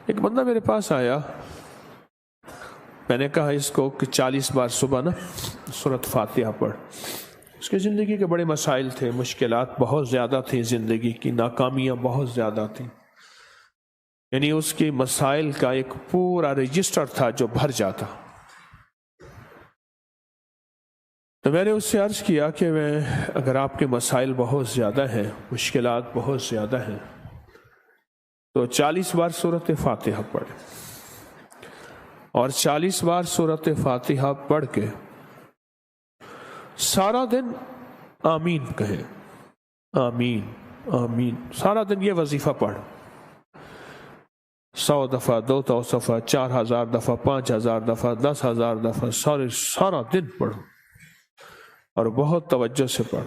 ایک بندہ میرے پاس آیا، میں نے کہا اس کو کہ 40 بار صبح نا سورۃ فاتحہ پڑھ۔ اس کی زندگی کے بڑے مسائل تھے، مشکلات بہت زیادہ تھیں، زندگی کی ناکامیاں بہت زیادہ تھیں، یعنی اس کی مسائل کا ایک پورا رجسٹر تھا جو بھر جاتا۔ تو میں نے اس سے عرض کیا کہ اگر آپ کے مسائل بہت زیادہ ہیں، مشکلات بہت زیادہ ہیں، تو 40 بار سورۃ فاتحہ پڑھ، اور 40 بار سورۃ فاتحہ پڑھ کے سارا دن آمین کہیں، آمین آمین، سارا دن یہ وظیفہ پڑھ، 100 دفعہ، 200 دفعہ، 4000 دفعہ، 5000 دفعہ، 10,000 دفعہ، سارا دن پڑھو، اور بہت توجہ سے پڑھ،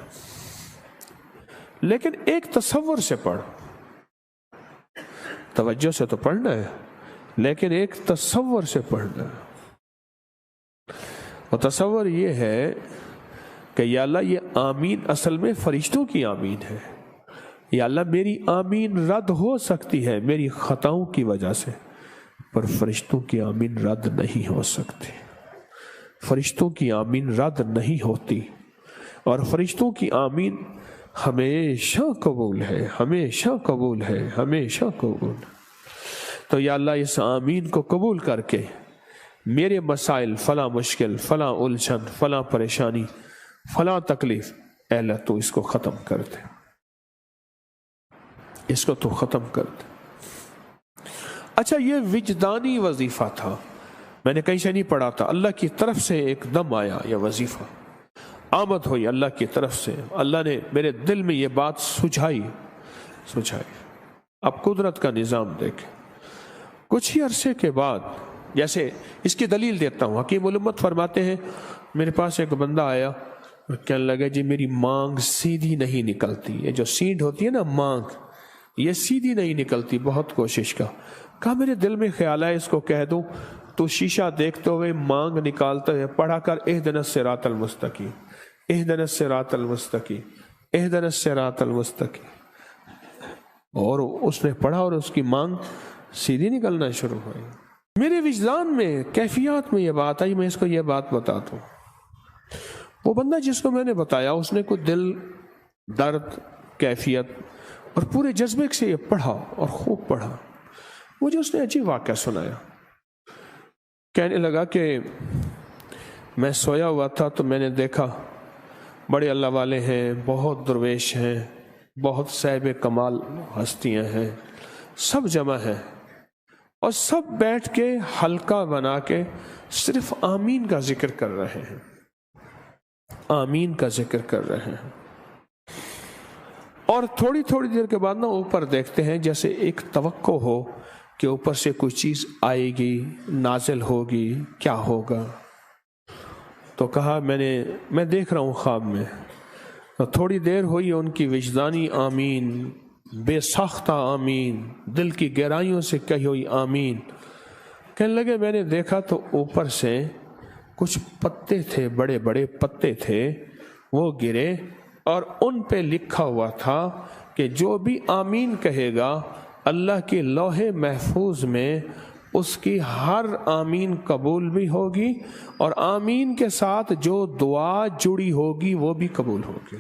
لیکن ایک تصور سے پڑھ۔ توجہ سے تو پڑھنا ہے، لیکن ایک تصور سے پڑھنا ہے، اور تصور یہ ہے کہ یا اللہ یہ آمین اصل میں فرشتوں کی آمین ہے، یا اللہ میری آمین رد ہو سکتی ہے میری خطاؤں کی وجہ سے، پر فرشتوں کی آمین رد نہیں ہو سکتی، فرشتوں کی آمین رد نہیں ہوتی، اور فرشتوں کی آمین ہمیشہ قبول ہے، ہمیشہ قبول ہے، ہمیشہ قبول۔ تو یا اللہ اس آمین کو قبول کر کے میرے مسائل، فلاں مشکل، فلاں الجھن، فلاں پریشانی، فلاں تکلیف، اے اللہ تو اس کو ختم کر دے، اس کو تو ختم کر دے۔ اچھا، یہ وجدانی وظیفہ تھا، میں نے کہیں سے نہیں پڑھا تھا، اللہ کی طرف سے ایک دم آیا یہ وظیفہ، آمد ہوئی اللہ کی طرف سے، اللہ نے میرے دل میں یہ بات سجھائی۔ اب قدرت کا نظام دیکھیں، کچھ ہی عرصے کے بعد، جیسے اس کی دلیل دیتا ہوں، حکیم الامت فرماتے ہیں میرے پاس ایک بندہ آیا، کہنے لگا جی میری مانگ سیدھی نہیں نکلتی، یہ جو سینڈ ہوتی ہے نا مانگ، یہ سیدھی نہیں نکلتی، بہت کوشش کا۔ کہا میرے دل میں خیال ہے اس کو کہہ دوں تو شیشہ دیکھتے ہوئے مانگ نکالتے ہوئے پڑھا کر اہدنا الصراط المستقیم، اہدنا الصراط المستقیم، اہدنا الصراط المستقیم، اور اس نے پڑھا اور اس کی مانگ سیدھی نکلنا شروع ہوئی۔ میرے وجدان میں کیفیات میں یہ بات آئی، میں اس کو یہ بات بتاتا ہوں۔ وہ بندہ جس کو میں نے بتایا اس نے کوئی دل درد کیفیت اور پورے جذبے سے یہ پڑھا اور خوب پڑھا، مجھے اس نے عجیب واقعہ سنایا۔ کہنے لگا کہ میں سویا ہوا تھا تو میں نے دیکھا بڑے اللہ والے ہیں، بہت درویش ہیں، بہت صاحب کمال ہستیاں ہیں، سب جمع ہیں، اور سب بیٹھ کے حلقہ بنا کے صرف آمین کا ذکر کر رہے ہیں، آمین کا ذکر کر رہے ہیں، اور تھوڑی تھوڑی دیر کے بعد نا اوپر دیکھتے ہیں جیسے ایک توقع ہو کہ اوپر سے کوئی چیز آئے گی، نازل ہوگی، کیا ہوگا۔ تو کہا میں دیکھ رہا ہوں خواب میں۔ تو تھوڑی دیر ہوئی، ان کی وجدانی آمین، بے ساختہ آمین، دل کی گہرائیوں سے کہی ہوئی آمین۔ کہنے لگے میں نے دیکھا تو اوپر سے کچھ پتے تھے، بڑے بڑے پتے تھے، وہ گرے، اور ان پہ لکھا ہوا تھا کہ جو بھی آمین کہے گا اللہ کے لوح محفوظ میں اس کی ہر آمین قبول بھی ہوگی، اور آمین کے ساتھ جو دعا جڑی ہوگی وہ بھی قبول ہوگی۔